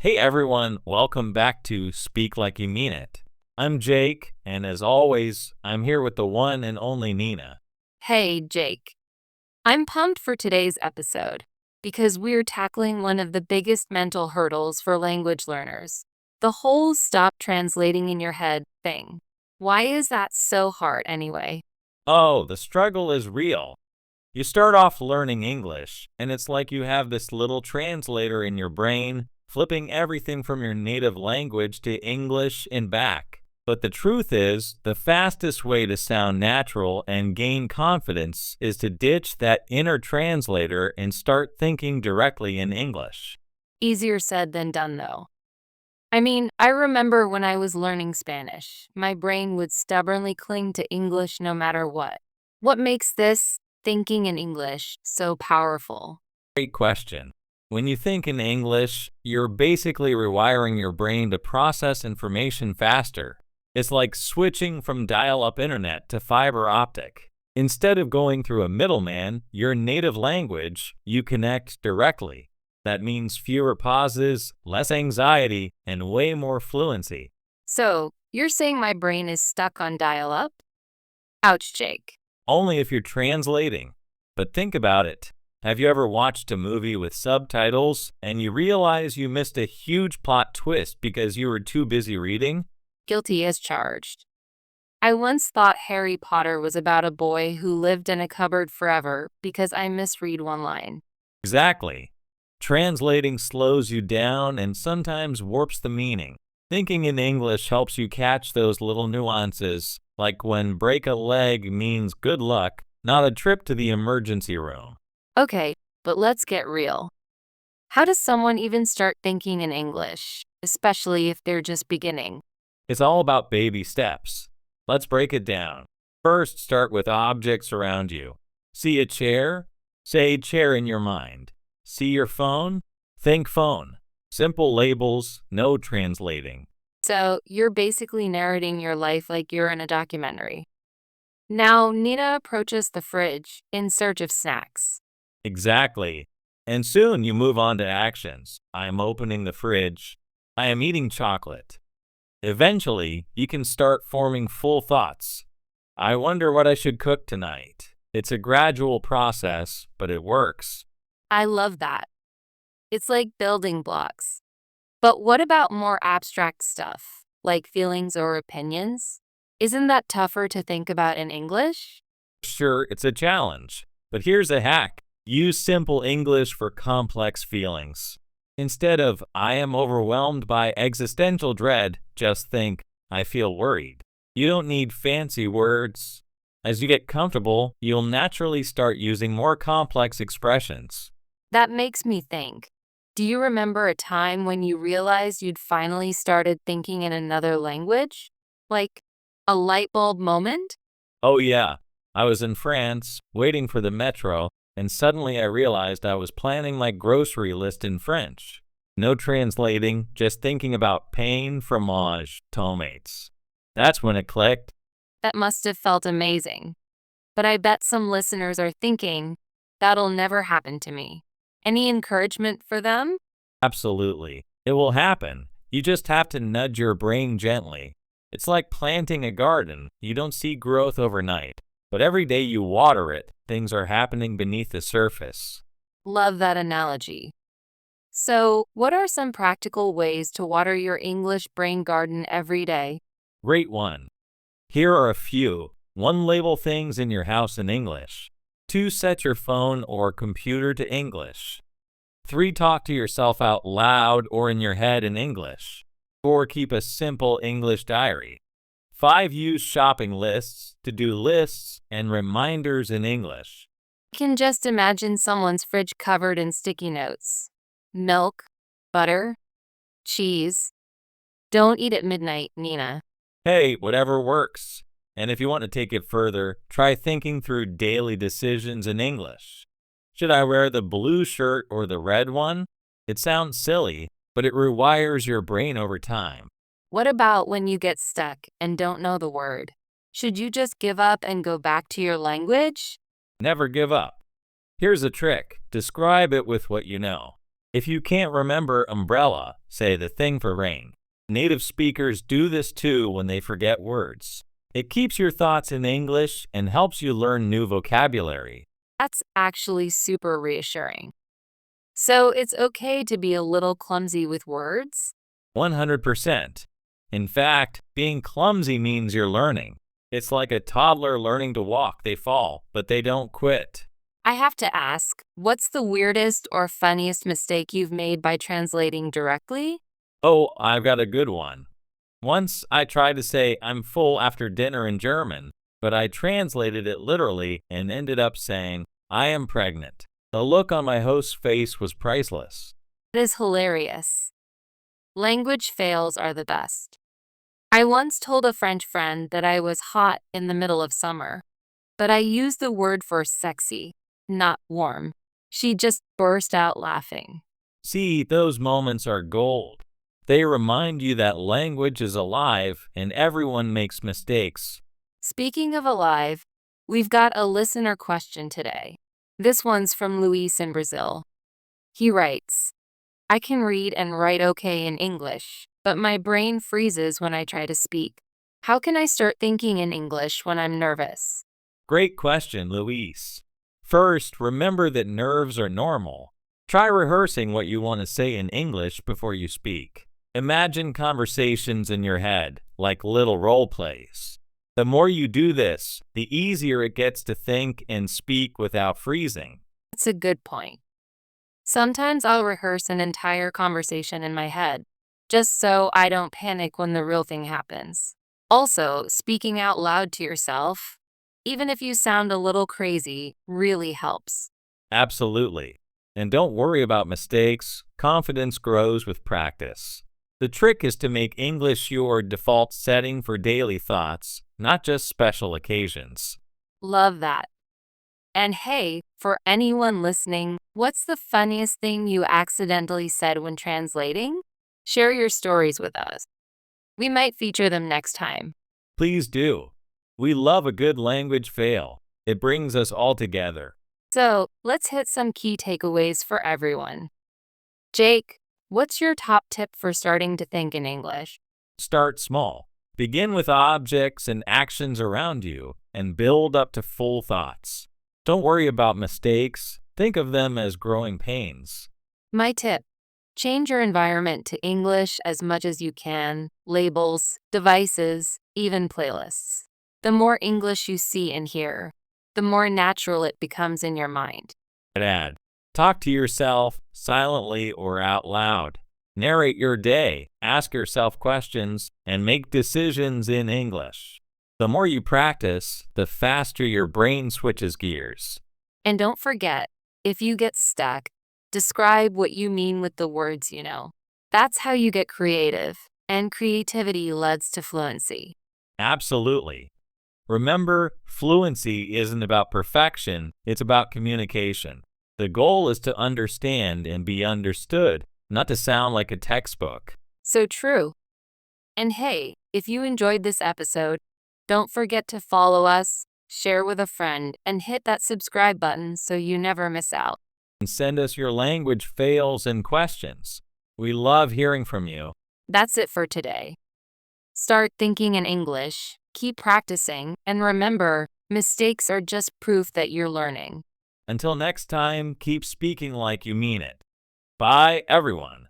Hey everyone, welcome back to Speak Like You Mean It. I'm Jake, and as always, I'm here with the one and only Nina. Hey, Jake. I'm pumped for today's episode because we're tackling one of the biggest mental hurdles for language learners, the whole stop translating in your head thing. Why is that so hard anyway? Oh, the struggle is real. You start off learning English, and it's like you have this little translator in your brain, flipping everything from your native language to English and back. But the truth is, the fastest way to sound natural and gain confidence is to ditch that inner translator and start thinking directly in English. Easier said than done, though. I remember when I was learning Spanish, my brain would stubbornly cling to English no matter what. What makes this thinking in English so powerful? Great question. When you think in English, you're basically rewiring your brain to process information faster. It's like switching from dial-up internet to fiber optic. Instead of going through a middleman, your native language, you connect directly. That means fewer pauses, less anxiety, and way more fluency. So, you're saying my brain is stuck on dial up? Ouch, Jake. Only if you're translating. But think about it. Have you ever watched a movie with subtitles and you realize you missed a huge plot twist because you were too busy reading? Guilty as charged. I once thought Harry Potter was about a boy who lived in a cupboard forever because I misread one line. Exactly. Translating slows you down and sometimes warps the meaning. Thinking in English helps you catch those little nuances, like when break a leg means good luck, not a trip to the emergency room. Okay, but let's get real. How does someone even start thinking in English, especially if they're just beginning? It's all about baby steps. Let's break it down. First, start with objects around you. See a chair? Say chair in your mind. See your phone? Think phone. Simple labels, no translating. So, you're basically narrating your life like you're in a documentary. Now, Nina approaches the fridge in search of snacks. Exactly. And soon you move on to actions. I am opening the fridge. I am eating chocolate. Eventually, you can start forming full thoughts. I wonder what I should cook tonight. It's a gradual process, but it works. I love that. It's like building blocks. But what about more abstract stuff, like feelings or opinions? Isn't that tougher to think about in English? Sure, it's a challenge, but here's a hack. Use simple English for complex feelings. Instead of, I am overwhelmed by existential dread, just think, I feel worried. You don't need fancy words. As you get comfortable, you'll naturally start using more complex expressions. That makes me think. Do you remember a time when you realized you'd finally started thinking in another language? Like a light bulb moment? Oh yeah, I was in France, waiting for the metro, and suddenly I realized I was planning my grocery list in French. No translating, just thinking about pain, fromage, tomates. That's when it clicked. That must have felt amazing. But I bet some listeners are thinking, that'll never happen to me. Any encouragement for them? Absolutely. It will happen. You just have to nudge your brain gently. It's like planting a garden. You don't see growth overnight. But every day you water it, things are happening beneath the surface. Love that analogy. So, what are some practical ways to water your English brain garden every day? Great one. Here are a few. 1. Label things in your house in English. 2. Set your phone or computer to English. 3. Talk to yourself out loud or in your head in English. 4. Keep a simple English diary. 5. Use shopping lists, to-do lists, and reminders in English. I can just imagine someone's fridge covered in sticky notes. Milk, butter, cheese. Don't eat at midnight, Nina. Hey, whatever works. And if you want to take it further, try thinking through daily decisions in English. Should I wear the blue shirt or the red one? It sounds silly, but it rewires your brain over time. What about when you get stuck and don't know the word? Should you just give up and go back to your language? Never give up. Here's a trick. Describe it with what you know. If you can't remember umbrella, say the thing for rain. Native speakers do this too when they forget words. It keeps your thoughts in English and helps you learn new vocabulary. That's actually super reassuring. So it's okay to be a little clumsy with words? 100%. In fact, being clumsy means you're learning. It's like a toddler learning to walk. They fall, but they don't quit. I have to ask, what's the weirdest or funniest mistake you've made by translating directly? Oh, I've got a good one. Once I tried to say I'm full after dinner in German, but I translated it literally and ended up saying I am pregnant. The look on my host's face was priceless. It is hilarious. Language fails are the best. I once told a French friend that I was hot in the middle of summer, but I used the word for sexy, not warm. She just burst out laughing. See, those moments are gold. They remind you that language is alive and everyone makes mistakes. Speaking of alive, we've got a listener question today. This one's from Luis in Brazil. He writes, I can read and write okay in English, but my brain freezes when I try to speak. How can I start thinking in English when I'm nervous? Great question, Luis. First, remember that nerves are normal. Try rehearsing what you want to say in English before you speak. Imagine conversations in your head, like little role plays. The more you do this, the easier it gets to think and speak without freezing. That's a good point. Sometimes I'll rehearse an entire conversation in my head, just so I don't panic when the real thing happens. Also, speaking out loud to yourself, even if you sound a little crazy, really helps. Absolutely. And don't worry about mistakes. Confidence grows with practice. The trick is to make English your default setting for daily thoughts, not just special occasions. Love that. And hey, for anyone listening, what's the funniest thing you accidentally said when translating? Share your stories with us. We might feature them next time. Please do. We love a good language fail. It brings us all together. So, let's hit some key takeaways for everyone. Jake, what's your top tip for starting to think in English? Start small. Begin with objects and actions around you and build up to full thoughts. Don't worry about mistakes. Think of them as growing pains. My tip: change your environment to English as much as you can, labels, devices, even playlists. The more English you see and hear, the more natural it becomes in your mind. Add. Talk to yourself silently or out loud. Narrate your day, ask yourself questions, and make decisions in English. The more you practice, the faster your brain switches gears. And don't forget, if you get stuck, describe what you mean with the words you know. That's how you get creative, and creativity leads to fluency. Absolutely. Remember, fluency isn't about perfection, it's about communication. The goal is to understand and be understood, not to sound like a textbook. So true. And hey, if you enjoyed this episode, don't forget to follow us, share with a friend, and hit that subscribe button so you never miss out. And send us your language fails and questions. We love hearing from you. That's it for today. Start thinking in English, keep practicing, and remember, mistakes are just proof that you're learning. Until next time, keep speaking like you mean it. Bye, everyone.